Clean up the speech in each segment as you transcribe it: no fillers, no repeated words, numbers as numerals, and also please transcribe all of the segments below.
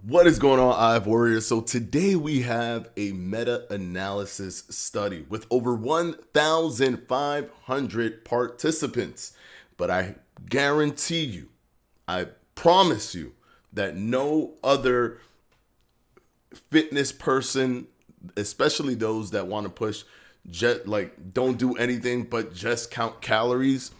What is going on, IF Warriors? So today we have a meta-analysis study with over 1,500 participants. But I guarantee you, I promise you that no other fitness person, especially those that want to push, don't do anything but just count calories,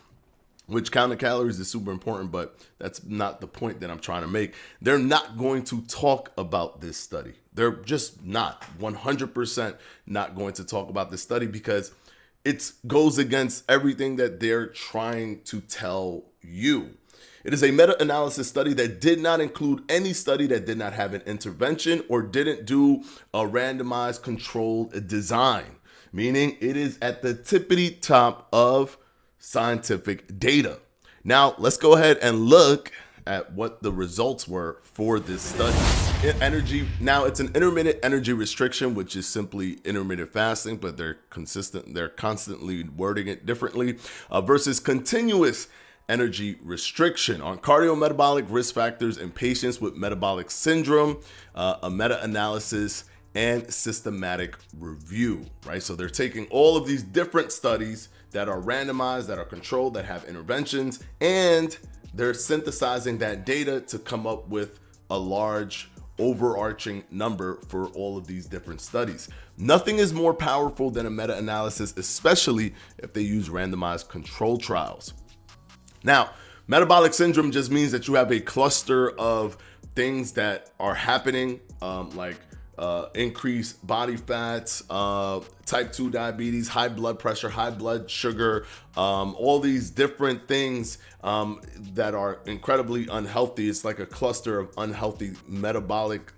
which counting calories is super important, but that's not the point that I'm trying to make. They're not going to talk about this study. They're just not 100% not going to talk about this study because it goes against everything that they're trying to tell you. It is a meta-analysis study that did not include any study that did not have an intervention or didn't do a randomized controlled design, meaning it is at the tippity top of scientific data. Now, let's go ahead and look at what the results were for this study. Now, it's an intermittent energy restriction, which is simply intermittent fasting, but they're constantly wording it differently, versus continuous energy restriction on cardiometabolic risk factors in patients with metabolic syndrome, a meta-analysis and systematic review, right? So they're taking all of these different studies that are randomized, that are controlled, that have interventions, and they're synthesizing that data to come up with a large overarching number for all of these different studies. Nothing is more powerful than a meta-analysis, especially if they use randomized control trials. Now, metabolic syndrome just means that you have a cluster of things that are happening, like increased body fats, type 2 diabetes, high blood pressure, high blood sugar, all these different things that are incredibly unhealthy. It's like a cluster of unhealthy metabolic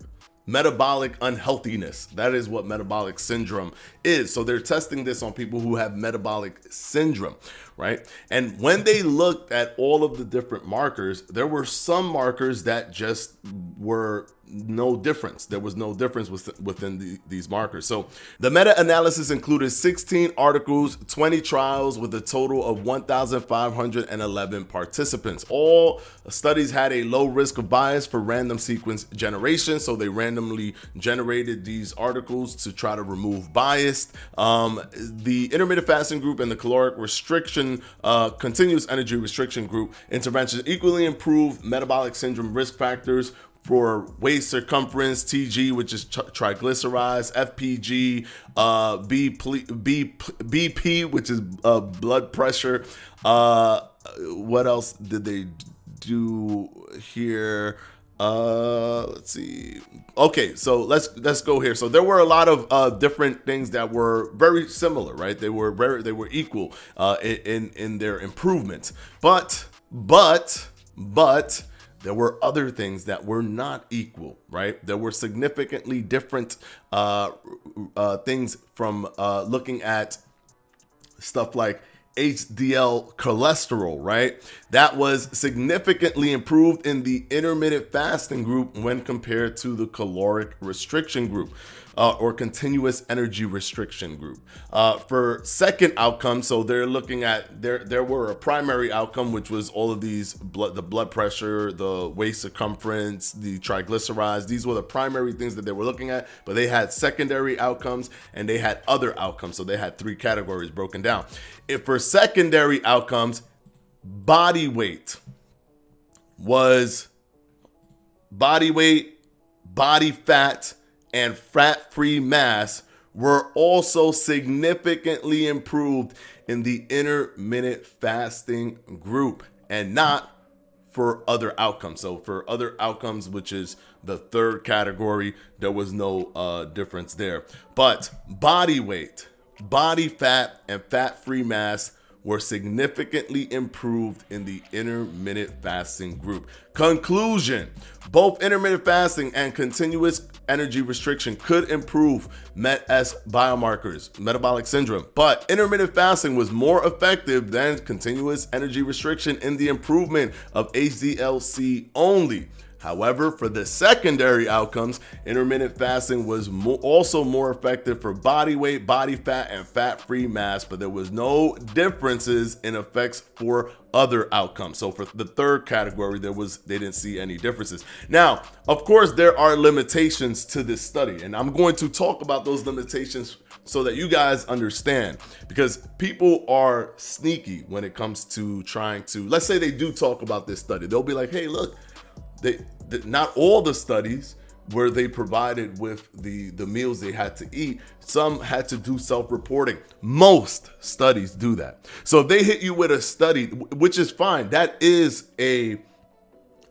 unhealthiness. That is what metabolic syndrome is. So they're testing this on people who have metabolic syndrome, right? And when they looked at all of the different markers, there were some markers that just were no difference. There was no difference within these markers. So the meta-analysis included 16 articles, 20 trials with a total of 1,511 participants. All studies had a low risk of bias for random sequence generation. So they randomly generated these articles to try to remove bias. The intermittent fasting group and the caloric restriction, continuous energy restriction group interventions equally improved metabolic syndrome risk factors for waist circumference, TG, which is triglycerides, FPG, BP, which is blood pressure. What else did they do here? Let's see. Okay, so let's go here. So there were a lot of different things that were very similar, right? They were equal in their improvements, but there were other things that were not equal, right? There were significantly different things from looking at stuff like HDL cholesterol, right? That was significantly improved in the intermittent fasting group when compared to the caloric restriction group or continuous energy restriction group. For second outcome, so they're looking at, there were a primary outcome, which was all of these, the blood pressure, the waist circumference, the triglycerides. These were the primary things that they were looking at, but they had secondary outcomes and they had other outcomes. So they had three categories broken down. If for secondary outcomes, body weight, body fat, and fat-free mass were also significantly improved in the intermittent fasting group and not for other outcomes. So for other outcomes, which is the third category, there was no difference there. But body weight, body fat, and fat-free mass were significantly improved in the intermittent fasting group. Conclusion: both intermittent fasting and continuous energy restriction could improve MET-S biomarkers, metabolic syndrome, but intermittent fasting was more effective than continuous energy restriction in the improvement of HDL-C only. However, for the secondary outcomes, intermittent fasting was also more effective for body weight, body fat, and fat-free mass, but there was no differences in effects for other outcomes. So for the third category, they didn't see any differences. Now, of course, there are limitations to this study, and I'm going to talk about those limitations so that you guys understand, because people are sneaky when it comes to trying to, let's say they do talk about this study. They'll be like, hey, look, not all the studies were they provided with the meals they had to eat. Some had to do self-reporting. Most studies do that. So if they hit you with a study, which is fine, that is a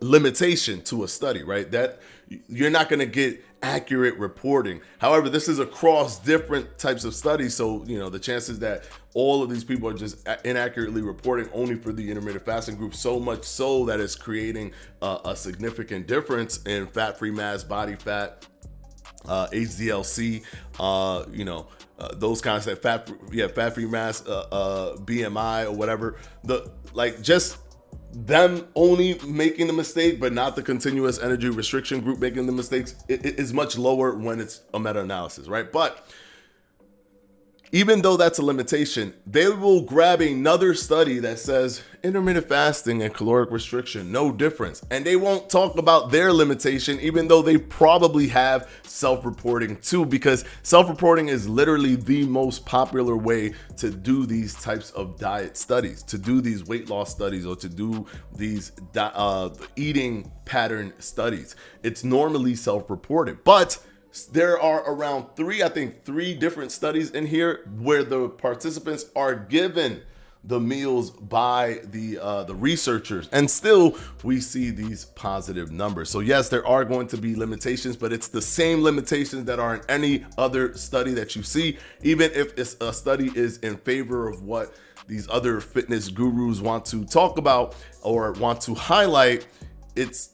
limitation to a study, right? That you're not going to get accurate reporting. However, this is across different types of studies. So, the chances that all of these people are just inaccurately reporting only for the intermittent fasting group, so much so that it's creating a significant difference in fat-free mass, body fat, HDLC, those kinds of fat-free mass, BMI or whatever. Just them only making the mistake, but not the continuous energy restriction group making the mistakes, it is much lower when it's a meta-analysis, right? But even though that's a limitation, they will grab another study that says intermittent fasting and caloric restriction, no difference. And they won't talk about their limitation, even though they probably have self-reporting too, because self-reporting is literally the most popular way to do these types of diet studies, to do these weight loss studies, or to do these eating pattern studies. It's normally self-reported, but there are around three different studies in here where the participants are given the meals by the researchers, and still we see these positive numbers. So yes, there are going to be limitations, but it's the same limitations that are in any other study that you see. Even if a study is in favor of what these other fitness gurus want to talk about or want to highlight, it's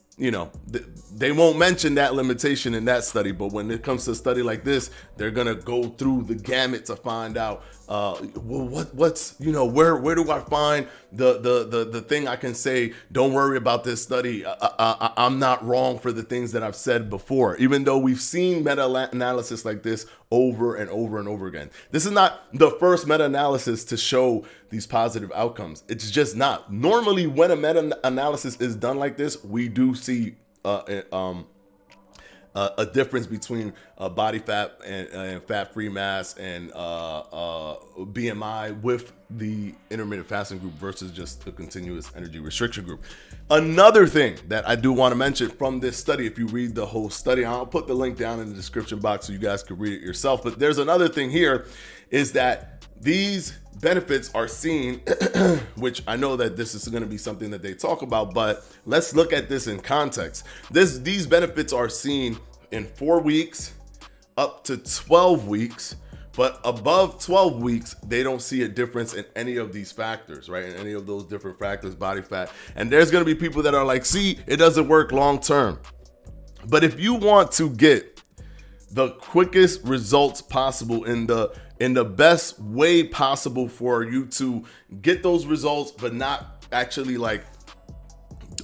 they won't mention that limitation in that study. But when it comes to a study like this, they're gonna go through the gamut to find out what's where do I find the thing I can say, don't worry about this study, I'm not wrong for the things that I've said before, even though we've seen meta-analysis like this over and over and over again. This is not the first meta-analysis to show these positive outcomes. It's just not. Normally when a meta-analysis is done like this, we do see a difference between body fat and fat-free mass and BMI with the intermittent fasting group versus just the continuous energy restriction group. Another thing that I do want to mention from this study, if you read the whole study, I'll put the link down in the description box so you guys can read it yourself. But there's another thing here, is that these benefits are seen, which I know that this is going to be something that they talk about, but let's look at this in context. These benefits are seen in 4 weeks up to 12 weeks, but above 12 weeks, they don't see a difference in any of these factors, right? In any of those different factors, body fat. And there's going to be people that are like, see, it doesn't work long term. But if you want to get the quickest results possible in the best way possible for you to get those results, but not actually like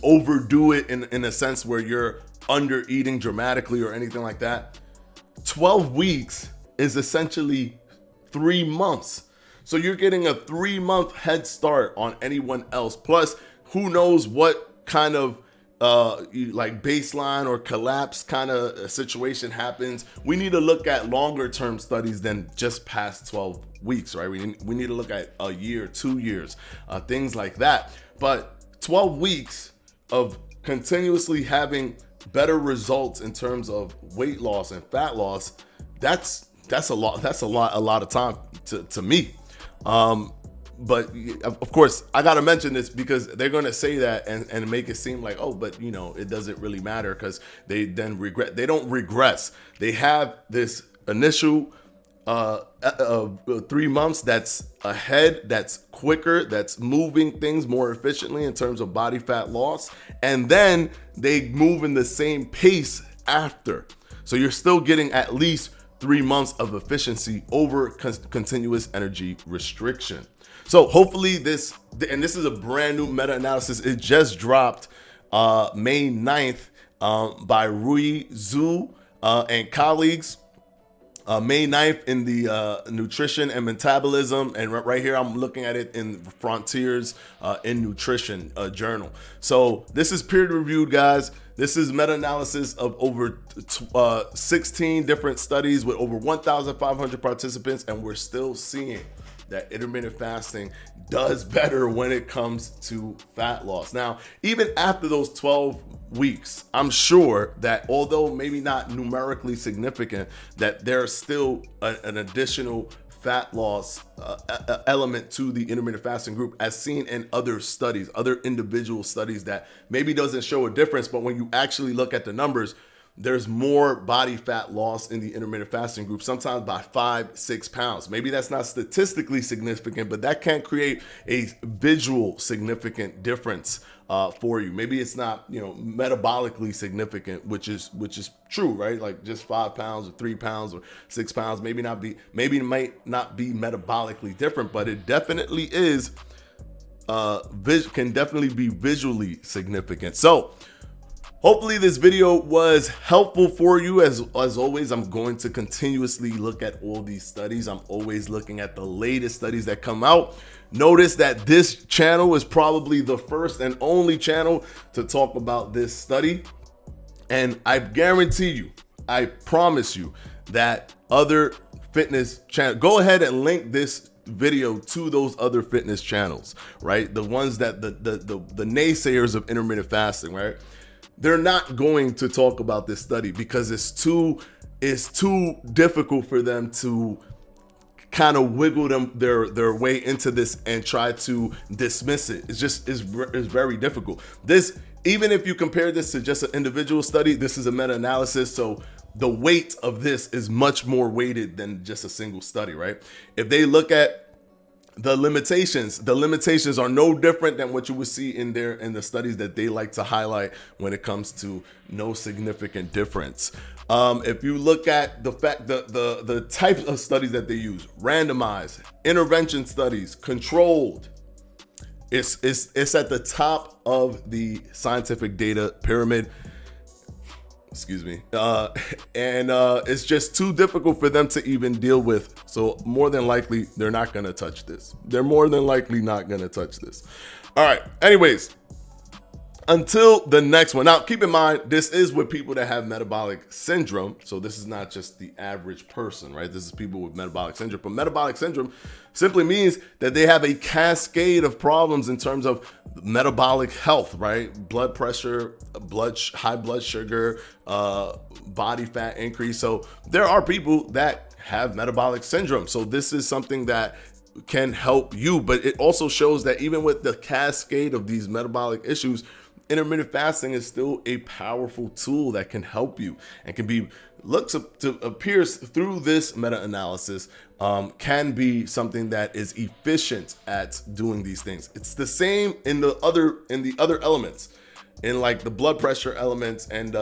overdo it in a sense where you're under eating dramatically or anything like that, 12 weeks is essentially 3 months. So you're getting a 3-month head start on anyone else. Plus, who knows what kind of like baseline or collapse kind of situation happens. We need to look at longer term studies than just past 12 weeks, right? We need to look at a year, 2 years, things like that. But 12 weeks of continuously having better results in terms of weight loss and fat loss, that's a lot of time to me. But of course, I got to mention this because they're going to say that and make it seem like, oh, but it doesn't really matter because they then regret. They don't regress. They have this initial 3 months that's ahead, that's quicker, that's moving things more efficiently in terms of body fat loss. And then they move in the same pace after. So you're still getting at least 3 months of efficiency over continuous energy restriction. So hopefully this is a brand new meta-analysis. It just dropped May 9th. by Rui Zhu and colleagues. May 9th in the Nutrition and Metabolism, and right here I'm looking at it in Frontiers in Nutrition journal. So this is peer-reviewed, guys. This is meta-analysis of over 16 different studies with over 1,500 participants, and we're still seeing that intermittent fasting does better when it comes to fat loss. Now, even after those 12 weeks, I'm sure that although maybe not numerically significant, that there's still an additional fat loss element to the intermittent fasting group, as seen in other studies, other individual studies that maybe doesn't show a difference, but when you actually look at the numbers, there's more body fat loss in the intermittent fasting group, sometimes by 5-6 pounds. Maybe that's not statistically significant, but that can create a visual significant difference for you. Maybe it's not, metabolically significant, which is true, right? Like just 5 pounds or 3 pounds or 6 pounds, maybe it might not be metabolically different, but it definitely is, can definitely be visually significant. So hopefully this video was helpful for you. As always, I'm going to continuously look at all these studies. I'm always looking at the latest studies that come out. Notice that this channel is probably the first and only channel to talk about this study. And I guarantee you, I promise you that other fitness channels, go ahead and link this video to those other fitness channels, right? The ones that the naysayers of intermittent fasting, right? They're not going to talk about this study because it's too difficult for them to kind of wiggle their way into this and try to dismiss it. It's very difficult. Even if you compare this to just an individual study, this is a meta-analysis, so the weight of this is much more weighted than just a single study, right? If they look at the limitations are no different than what you would see in the studies that they like to highlight when it comes to no significant difference. If you look at the types of studies that they use, randomized, intervention studies, controlled, it's at the top of the scientific data pyramid. Excuse me. It's just too difficult for them to even deal with. So more than likely, they're not going to touch this. They're more than likely not going to touch this. All right. Anyways, until the next one. Now, keep in mind, this is with people that have metabolic syndrome. So this is not just the average person, right? This is people with metabolic syndrome. But metabolic syndrome simply means that they have a cascade of problems in terms of metabolic health, right? Blood pressure, high blood sugar, body fat increase. So there are people that have metabolic syndrome. So this is something that can help you, but it also shows that even with the cascade of these metabolic issues, intermittent fasting is still a powerful tool that can help you and appears through this meta-analysis, can be something that is efficient at doing these things. It's the same in the other elements, in like the blood pressure elements and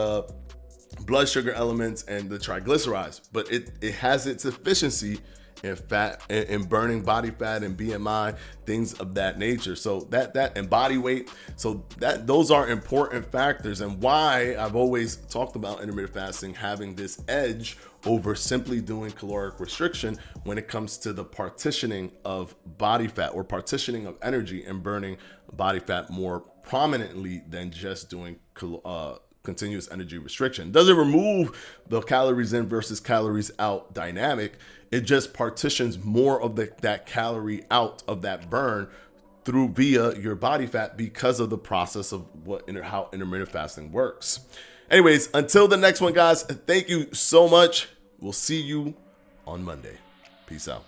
blood sugar elements and the triglycerides, but it has its efficiency in fat, in burning body fat and BMI, things of that nature. So that and body weight. So those are important factors, and why I've always talked about intermittent fasting having this edge over simply doing caloric restriction when it comes to the partitioning of body fat or partitioning of energy and burning body fat more prominently than just doing continuous energy restriction. Doesn't remove the calories in versus calories out dynamic. It just partitions more of that calorie out of that burn through via your body fat because of the process of how intermittent fasting works. Anyways, until the next one, guys, thank you so much. We'll see you on Monday. Peace out.